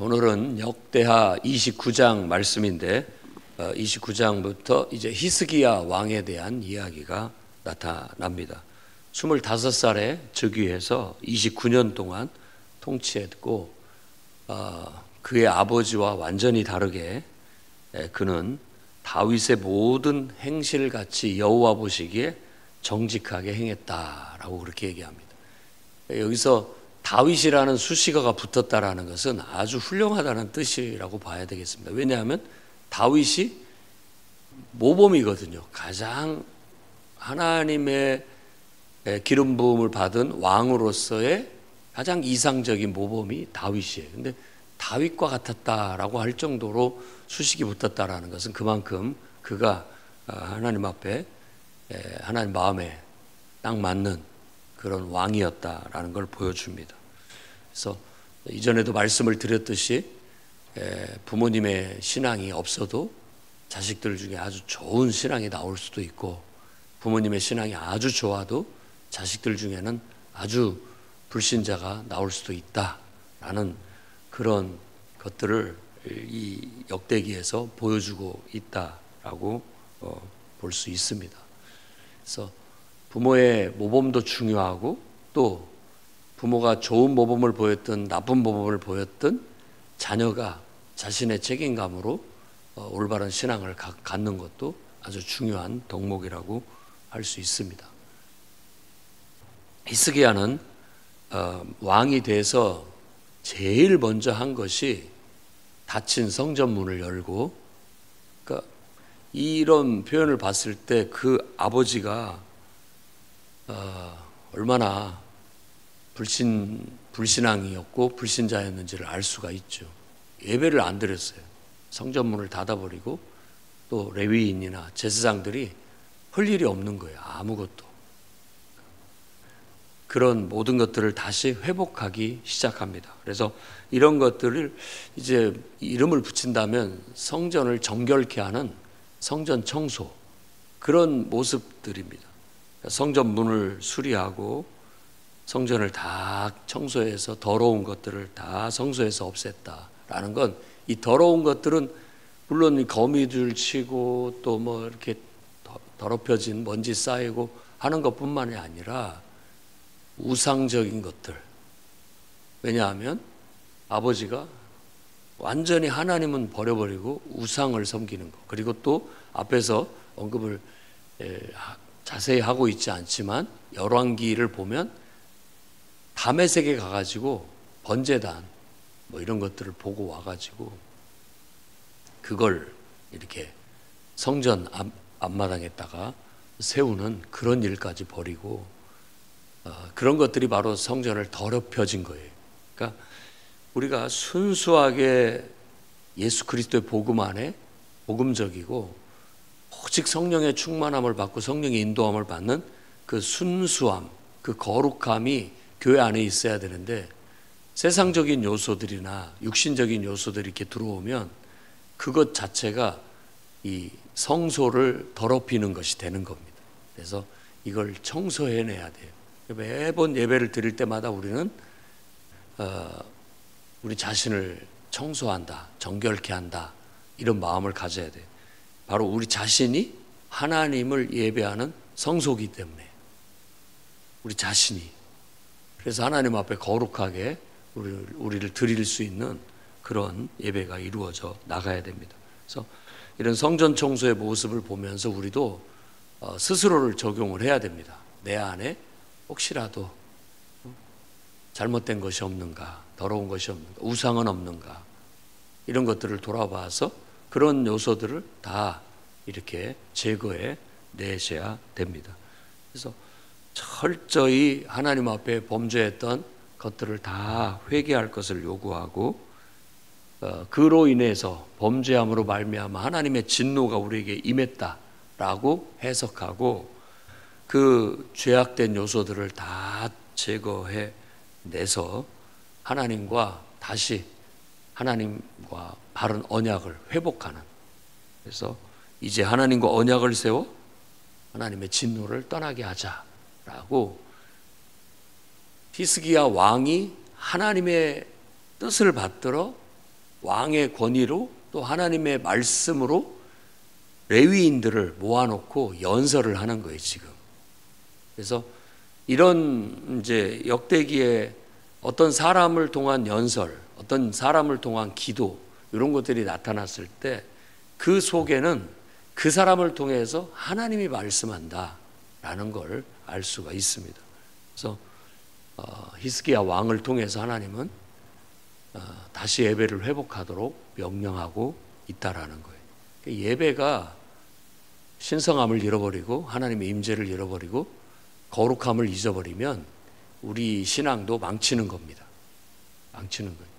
오늘은 역대하 29장 말씀인데 29장부터 이제 히스기야 왕에 대한 이야기가 나타납니다. 25살에 즉위해서 29년 동안 통치했고 그의 아버지와 완전히 다르게 그는 다윗의 모든 행실같이 여호와 보시기에 정직하게 행했다라고 그렇게 얘기합니다. 여기서 다윗이라는 수식어가 붙었다라는 것은 아주 훌륭하다는 뜻이라고 봐야 되겠습니다. 왜냐하면 다윗이 모범이거든요. 가장 하나님의 기름 부음을 받은 왕으로서의 가장 이상적인 모범이 다윗이에요. 근데 다윗과 같았다라고 할 정도로 수식이 붙었다라는 것은 그만큼 그가 하나님 앞에 하나님 마음에 딱 맞는 그런 왕이었다라는 걸 보여줍니다. 그래서 이전에도 말씀을 드렸듯이 부모님의 신앙이 없어도 자식들 중에 아주 좋은 신앙이 나올 수도 있고, 부모님의 신앙이 아주 좋아도 자식들 중에는 아주 불신자가 나올 수도 있다라는 그런 것들을 이 역대기에서 보여주고 있다라고 볼 수 있습니다. 그래서 부모의 모범도 중요하고, 또 부모가 좋은 모범을 보였든 나쁜 모범을 보였든 자녀가 자신의 책임감으로 올바른 신앙을 갖는 것도 아주 중요한 덕목이라고 할 수 있습니다. 히스기야는 왕이 돼서 제일 먼저 한 것이 닫힌 성전문을 열고, 그러니까 이런 표현을 봤을 때 그 아버지가 얼마나 불신앙이었고 불신자였는지를 알 수가 있죠. 예배를 안 드렸어요. 성전문을 닫아버리고 또 레위인이나 제사장들이 할 일이 없는 거예요. 아무것도. 그런 모든 것들을 다시 회복하기 시작합니다. 그래서 이런 것들을 이제 이름을 붙인다면 성전을 정결케 하는 성전 청소, 그런 모습들입니다. 성전 문을 수리하고 성전을 다 청소해서 더러운 것들을 다 성소에서 없앴다라는 건, 이 더러운 것들은 물론 거미줄 치고 또 뭐 이렇게 더럽혀진 먼지 쌓이고 하는 것뿐만이 아니라 우상적인 것들. 왜냐하면 아버지가 완전히 하나님은 버려버리고 우상을 섬기는 것, 그리고 또 앞에서 언급을 자세히 하고 있지 않지만 열왕기를 보면 다메섹에 가가지고 번제단 뭐 이런 것들을 보고 와가지고 그걸 이렇게 성전 앞마당에다가 세우는 그런 일까지 벌이고, 그런 것들이 바로 성전을 더럽혀진 거예요. 그러니까 우리가 순수하게 예수 그리스도의 복음 안에 복음적이고 오직 성령의 충만함을 받고 성령의 인도함을 받는 그 순수함, 그 거룩함이 교회 안에 있어야 되는데, 세상적인 요소들이나 육신적인 요소들이 이렇게 들어오면 그것 자체가 이 성소를 더럽히는 것이 되는 겁니다. 그래서 이걸 청소해내야 돼요. 매번 예배를 드릴 때마다 우리는 우리 자신을 청소한다, 정결케 한다, 이런 마음을 가져야 돼요. 바로 우리 자신이 하나님을 예배하는 성소이기 때문에, 우리 자신이. 그래서 하나님 앞에 거룩하게 우리를 드릴 수 있는 그런 예배가 이루어져 나가야 됩니다. 그래서 이런 성전 청소의 모습을 보면서 우리도 스스로를 적용을 해야 됩니다. 내 안에 혹시라도 잘못된 것이 없는가, 더러운 것이 없는가, 우상은 없는가, 이런 것들을 돌아봐서 그런 요소들을 다 이렇게 제거해 내셔야 됩니다. 그래서 철저히 하나님 앞에 범죄했던 것들을 다 회개할 것을 요구하고, 그로 인해서 범죄함으로 말미암아 하나님의 진노가 우리에게 임했다라고 해석하고, 그 죄악된 요소들을 다 제거해 내서 하나님과 다시 하나님과 바른 언약을 회복하는, 그래서 이제 하나님과 언약을 세워 하나님의 진노를 떠나게 하자라고 히스기야 왕이 하나님의 뜻을 받들어 왕의 권위로 또 하나님의 말씀으로 레위인들을 모아놓고 연설을 하는 거예요, 지금. 그래서 이런 이제 역대기에 어떤 사람을 통한 연설, 어떤 사람을 통한 기도, 이런 것들이 나타났을 때 그 속에는 그 사람을 통해서 하나님이 말씀한다라는 걸 알 수가 있습니다. 그래서 히스기야 왕을 통해서 하나님은 다시 예배를 회복하도록 명령하고 있다라는 거예요. 그러니까 예배가 신성함을 잃어버리고 하나님의 임재를 잃어버리고 거룩함을 잊어버리면 우리 신앙도 망치는 겁니다. 망치는 거예요.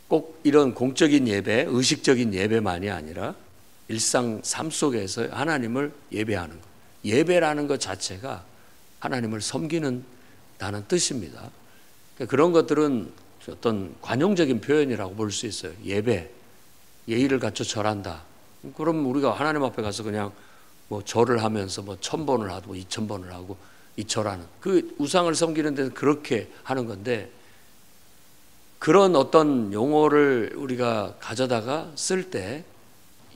꼭 이런 공적인 예배, 의식적인 예배만이 아니라 일상 삶 속에서 하나님을 예배하는 것. 예배라는 것 자체가 하나님을 섬기는 다는 뜻입니다. 그러니까 그런 것들은 어떤 관용적인 표현이라고 볼 수 있어요. 예배, 예의를 갖춰 절한다. 그럼 우리가 하나님 앞에 가서 그냥 뭐 절을 하면서 뭐 1000번을 하고 2000번을 하고 이 절하는 그 우상을 섬기는 데는 그렇게 하는 건데, 그런 어떤 용어를 우리가 가져다가 쓸 때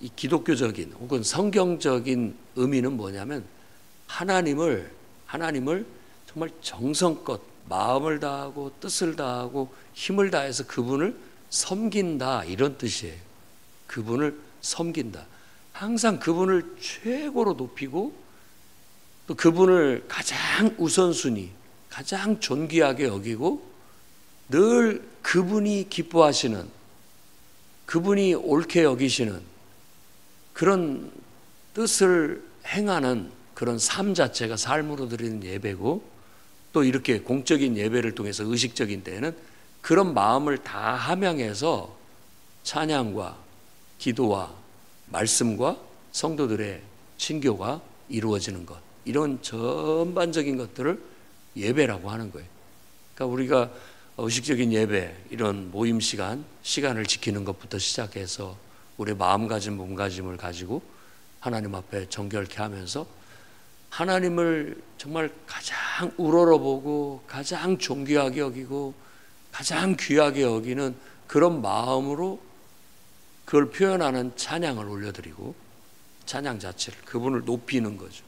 이 기독교적인 혹은 성경적인 의미는 뭐냐면 하나님을 정말 정성껏 마음을 다하고 뜻을 다하고 힘을 다해서 그분을 섬긴다, 이런 뜻이에요. 그분을 섬긴다. 항상 그분을 최고로 높이고 또 그분을 가장 우선순위, 가장 존귀하게 여기고 늘 그분이 기뻐하시는, 그분이 옳게 여기시는 그런 뜻을 행하는 그런 삶 자체가 삶으로 드리는 예배고, 또 이렇게 공적인 예배를 통해서 의식적인 때에는 그런 마음을 다 함양해서 찬양과 기도와 말씀과 성도들의 친교가 이루어지는 것, 이런 전반적인 것들을 예배라고 하는 거예요. 그러니까 우리가 의식적인 예배, 이런 모임 시간을 지키는 것부터 시작해서 우리의 마음가짐, 몸가짐을 가지고 하나님 앞에 정결케 하면서 하나님을 정말 가장 우러러보고 가장 존귀하게 여기고 가장 귀하게 여기는 그런 마음으로 그걸 표현하는 찬양을 올려드리고, 찬양 자체를, 그분을 높이는 거죠.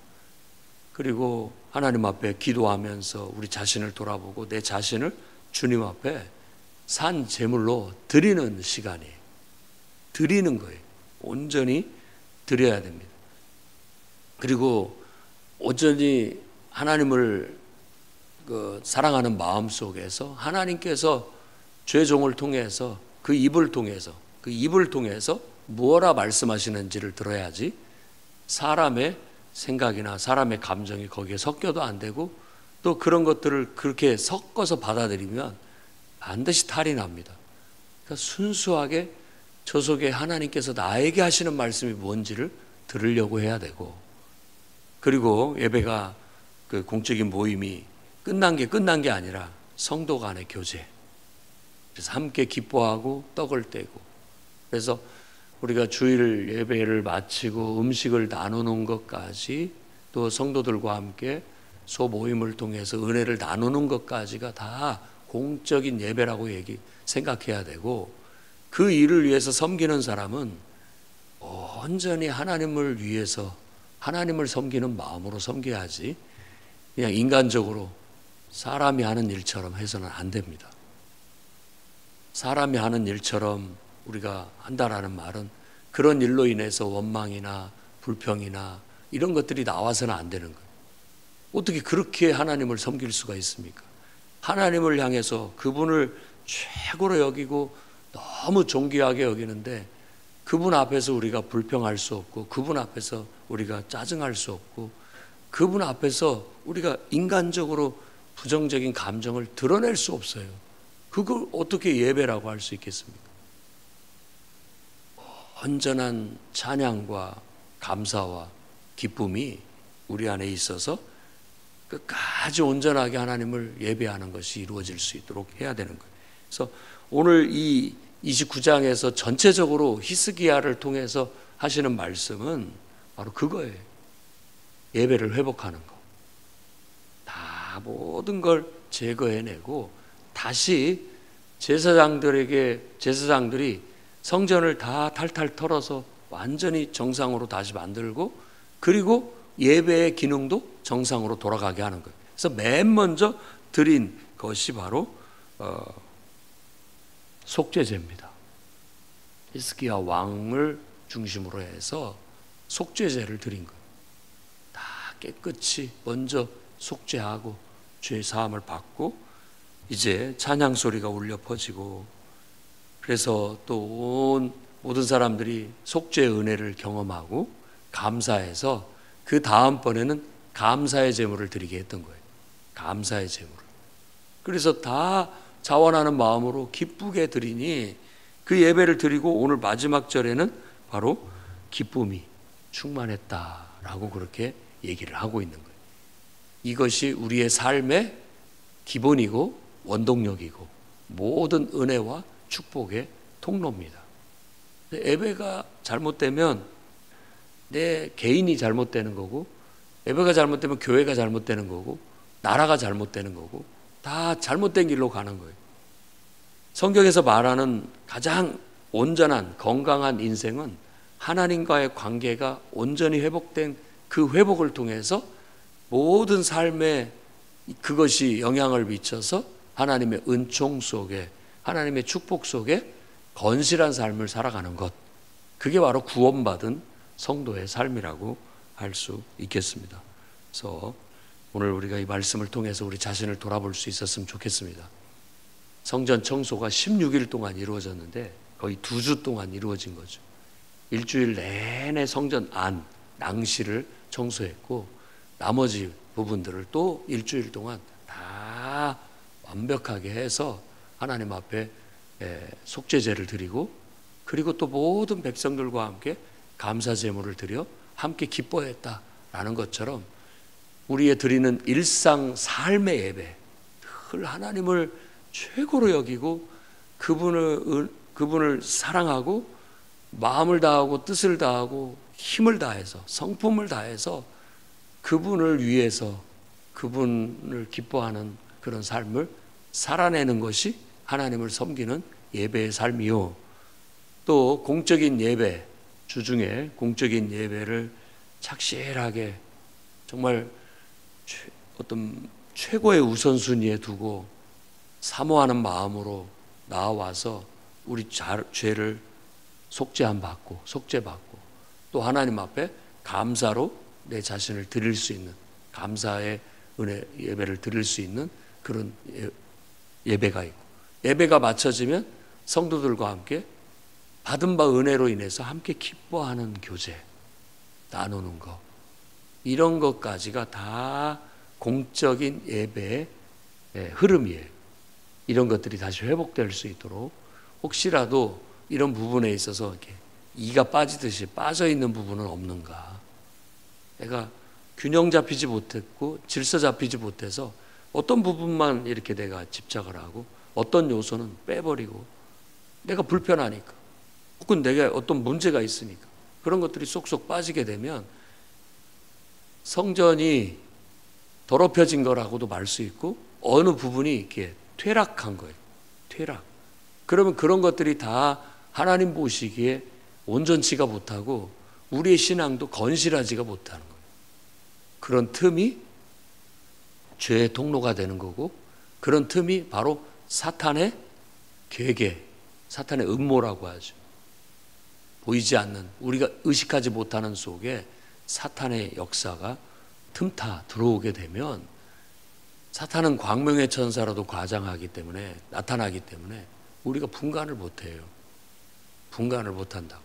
그리고 하나님 앞에 기도하면서 우리 자신을 돌아보고 내 자신을 주님 앞에 산 제물로 드리는 시간이에요. 드리는 거예요. 온전히 드려야 됩니다. 그리고 온전히 하나님을 사랑하는 마음 속에서 하나님께서 죄종을 통해서 그 입을 통해서 무엇라 말씀하시는지를 들어야지 사람의 생각이나 사람의 감정이 거기에 섞여도 안 되고, 또 그런 것들을 그렇게 섞어서 받아들이면 반드시 탈이 납니다. 그러니까 순수하게 저 속에 하나님께서 나에게 하시는 말씀이 뭔지를 들으려고 해야 되고, 그리고 예배가 그 공적인 모임이 끝난 게 아니라 성도 간의 교제, 그래서 함께 기뻐하고 떡을 떼고, 그래서 우리가 주일 예배를 마치고 음식을 나누는 것까지, 또 성도들과 함께 소모임을 통해서 은혜를 나누는 것까지가 다 공적인 예배라고 생각해야 되고, 그 일을 위해서 섬기는 사람은 온전히 하나님을 위해서 하나님을 섬기는 마음으로 섬겨야지 그냥 인간적으로 사람이 하는 일처럼 해서는 안 됩니다. 사람이 하는 일처럼 우리가 한다라는 말은 그런 일로 인해서 원망이나 불평이나 이런 것들이 나와서는 안 되는 거예요. 어떻게 그렇게 하나님을 섬길 수가 있습니까? 하나님을 향해서 그분을 최고로 여기고 너무 존귀하게 여기는데 그분 앞에서 우리가 불평할 수 없고, 그분 앞에서 우리가 짜증할 수 없고, 그분 앞에서 우리가 인간적으로 부정적인 감정을 드러낼 수 없어요. 그걸 어떻게 예배라고 할 수 있겠습니까? 온전한 찬양과 감사와 기쁨이 우리 안에 있어서 끝까지 온전하게 하나님을 예배하는 것이 이루어질 수 있도록 해야 되는 거예요. 그래서 오늘 이 29장에서 전체적으로 히스기야를 통해서 하시는 말씀은 바로 그거예요. 예배를 회복하는 거. 다 모든 걸 제거해내고 다시 제사장들이 성전을 다 탈탈 털어서 완전히 정상으로 다시 만들고, 그리고 예배의 기능도 정상으로 돌아가게 하는 거예요. 그래서 맨 먼저 드린 것이 바로 속죄제입니다. 히스기야 왕을 중심으로 해서 속죄제를 드린 거예요. 다 깨끗이 먼저 속죄하고 죄 사함을 받고, 이제 찬양 소리가 울려 퍼지고, 그래서 또 모든 사람들이 속죄의 은혜를 경험하고 감사해서 그 다음번에는 감사의 제물을 드리게 했던 거예요. 감사의 제물을. 그래서 다 자원하는 마음으로 기쁘게 드리니, 그 예배를 드리고 오늘 마지막 절에는 바로 기쁨이 충만했다라고 그렇게 얘기를 하고 있는 거예요. 이것이 우리의 삶의 기본이고 원동력이고 모든 은혜와 축복의 통로입니다. 예배가 잘못되면 내 개인이 잘못되는 거고, 예배가 잘못되면 교회가 잘못되는 거고, 나라가 잘못되는 거고, 다 잘못된 길로 가는 거예요. 성경에서 말하는 가장 온전한 건강한 인생은 하나님과의 관계가 온전히 회복된 그 회복을 통해서 모든 삶에 그것이 영향을 미쳐서 하나님의 은총 속에, 하나님의 축복 속에 건실한 삶을 살아가는 것, 그게 바로 구원받은 성도의 삶이라고 할 수 있겠습니다. 그래서 오늘 우리가 이 말씀을 통해서 우리 자신을 돌아볼 수 있었으면 좋겠습니다. 성전 청소가 16일 동안 이루어졌는데 거의 2주 동안 이루어진 거죠. 일주일 내내 성전 안, 낭실을 청소했고, 나머지 부분들을 또 일주일 동안 다 완벽하게 해서 하나님 앞에 속죄제를 드리고, 그리고 또 모든 백성들과 함께 감사 제물을 드려 함께 기뻐했다라는 것처럼 우리의 드리는 일상 삶의 예배, 늘 하나님을 최고로 여기고 그분을 사랑하고 마음을 다하고 뜻을 다하고 힘을 다해서 성품을 다해서 그분을 위해서 그분을 기뻐하는 그런 삶을 살아내는 것이 하나님을 섬기는 예배의 삶이요, 또 공적인 예배, 주중에 공적인 예배를 착실하게 정말 어떤 최고의 우선순위에 두고 사모하는 마음으로 나와서 우리 죄를 속죄함 받고 속죄받고, 또 하나님 앞에 감사로 내 자신을 드릴 수 있는, 감사의 은혜 예배를 드릴 수 있는 그런 예배가 있고, 예배가 마쳐지면 성도들과 함께 받은 바 은혜로 인해서 함께 기뻐하는 교제, 나누는 것, 이런 것까지가 다 공적인 예배의 흐름이에요. 이런 것들이 다시 회복될 수 있도록 혹시라도 이런 부분에 있어서 이렇게 이가 빠지듯이 빠져 있는 부분은 없는가, 내가 균형 잡히지 못했고 질서 잡히지 못해서 어떤 부분만 이렇게 내가 집착을 하고 어떤 요소는 빼버리고, 내가 불편하니까 혹은 내가 어떤 문제가 있으니까 그런 것들이 쏙쏙 빠지게 되면 성전이 더럽혀진 거라고도 말 수 있고, 어느 부분이 이렇게 퇴락한 거예요. 퇴락. 그러면 그런 것들이 다 하나님 보시기에 온전치가 못하고 우리의 신앙도 건실하지가 못하는 거예요. 그런 틈이 죄의 통로가 되는 거고, 그런 틈이 바로 사탄의 계계, 사탄의 음모라고 하죠. 보이지 않는, 우리가 의식하지 못하는 속에 사탄의 역사가 틈타 들어오게 되면, 사탄은 광명의 천사라도 과장하기 때문에, 나타나기 때문에 우리가 분간을 못해요. 분간을 못한다고.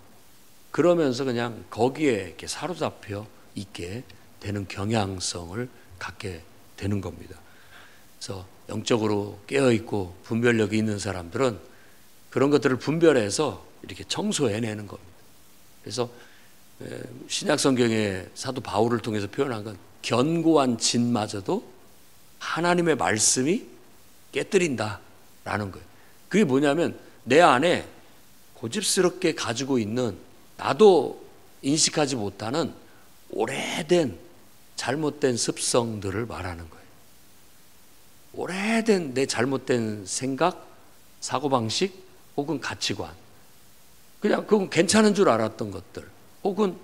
그러면서 그냥 거기에 이렇게 사로잡혀 있게 되는 경향성을 갖게 되는 겁니다. 그래서 영적으로 깨어있고 분별력이 있는 사람들은 그런 것들을 분별해서 이렇게 청소해내는 겁니다. 그래서 신약 성경의 사도 바울을 통해서 표현한 건 견고한 진마저도 하나님의 말씀이 깨뜨린다라는 거예요. 그게 뭐냐면 내 안에 고집스럽게 가지고 있는, 나도 인식하지 못하는 오래된 잘못된 습성들을 말하는 거예요. 오래된 내 잘못된 생각, 사고방식 혹은 가치관, 그냥 그건 괜찮은 줄 알았던 것들, 혹은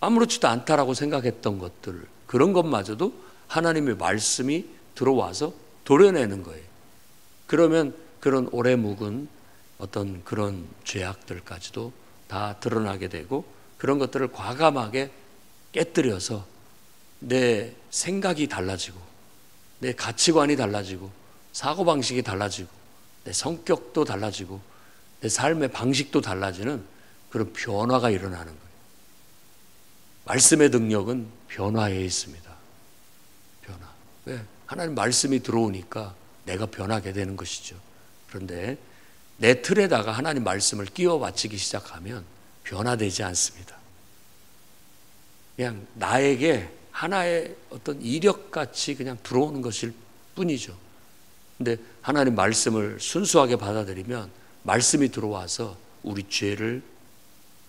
아무렇지도 않다라고 생각했던 것들, 그런 것마저도 하나님의 말씀이 들어와서 도려내는 거예요. 그러면 그런 오래 묵은 어떤 그런 죄악들까지도 다 드러나게 되고, 그런 것들을 과감하게 깨뜨려서 내 생각이 달라지고, 내 가치관이 달라지고, 사고방식이 달라지고, 내 성격도 달라지고, 내 삶의 방식도 달라지는 그런 변화가 일어나는 거예요. 말씀의 능력은 변화에 있습니다. 변화. 왜? 하나님 말씀이 들어오니까 내가 변하게 되는 것이죠. 그런데 내 틀에다가 하나님 말씀을 끼워 맞추기 시작하면 변화되지 않습니다. 그냥 나에게 하나의 어떤 이력같이 그냥 들어오는 것일 뿐이죠. 근데 하나님 말씀을 순수하게 받아들이면 말씀이 들어와서 우리 죄를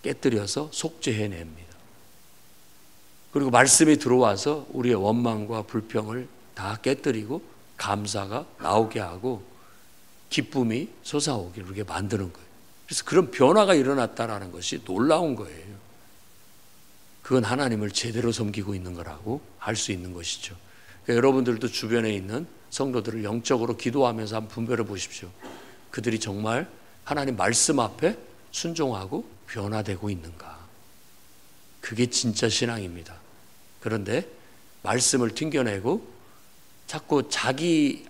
깨뜨려서 속죄해냅니다. 그리고 말씀이 들어와서 우리의 원망과 불평을 다 깨뜨리고 감사가 나오게 하고 기쁨이 솟아오게 그렇게 만드는 거예요. 그래서 그런 변화가 일어났다는 것이 놀라운 거예요. 그건 하나님을 제대로 섬기고 있는 거라고 할 수 있는 것이죠. 그러니까 여러분들도 주변에 있는 성도들을 영적으로 기도하면서 한번 분별해 보십시오. 그들이 정말 하나님 말씀 앞에 순종하고 변화되고 있는가? 그게 진짜 신앙입니다. 그런데 말씀을 튕겨내고 자꾸 자기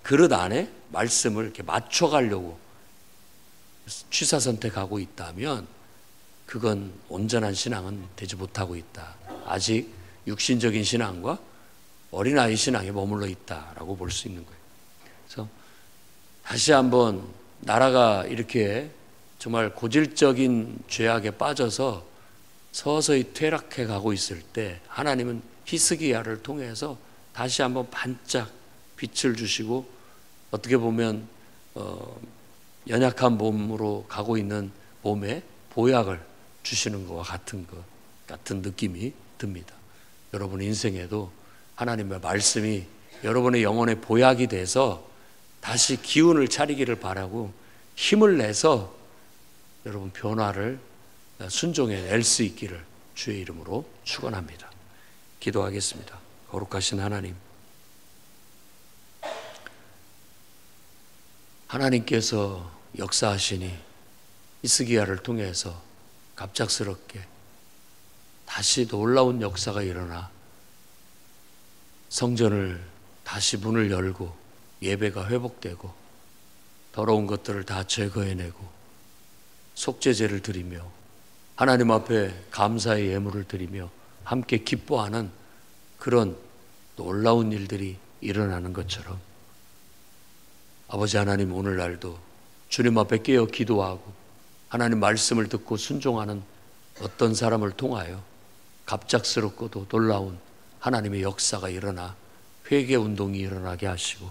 그릇 안에 말씀을 이렇게 맞춰가려고 취사 선택하고 있다면 그건 온전한 신앙은 되지 못하고 있다. 아직 육신적인 신앙과 어린아이 신앙에 머물러 있다라고 볼 수 있는 거예요. 그래서 다시 한번 나라가 이렇게 정말 고질적인 죄악에 빠져서 서서히 퇴락해 가고 있을 때 하나님은 히스기야를 통해서 다시 한번 반짝 빛을 주시고, 어떻게 보면 연약한 몸으로 가고 있는 몸에 보약을 주시는 것과 같은 느낌이 듭니다. 여러분 인생에도 하나님의 말씀이 여러분의 영혼의 보약이 돼서 다시 기운을 차리기를 바라고 힘을 내서 여러분 변화를 순종해 낼 수 있기를 주의 이름으로 축원합니다. 기도하겠습니다. 거룩하신 하나님, 하나님께서 역사하시니 히스기야를 통해서 갑작스럽게 다시 놀라운 역사가 일어나 성전을 다시 문을 열고 예배가 회복되고 더러운 것들을 다 제거해내고 속죄제를 드리며 하나님 앞에 감사의 예물을 드리며 함께 기뻐하는 그런 놀라운 일들이 일어나는 것처럼 아버지 하나님, 오늘날도 주님 앞에 깨어 기도하고 하나님 말씀을 듣고 순종하는 어떤 사람을 통하여 갑작스럽고도 놀라운 하나님의 역사가 일어나 회개 운동이 일어나게 하시고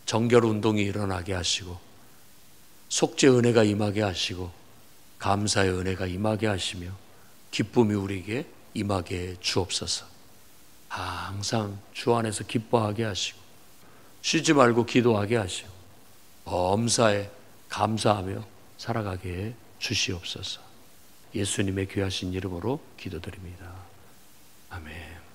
정결 운동이 일어나게 하시고 속죄 은혜가 임하게 하시고 감사의 은혜가 임하게 하시며 기쁨이 우리에게 임하게 주옵소서. 항상 주 안에서 기뻐하게 하시고 쉬지 말고 기도하게 하시고 범사에 감사하며 살아가게 해 주시옵소서. 예수님의 귀하신 이름으로 기도드립니다. 아멘.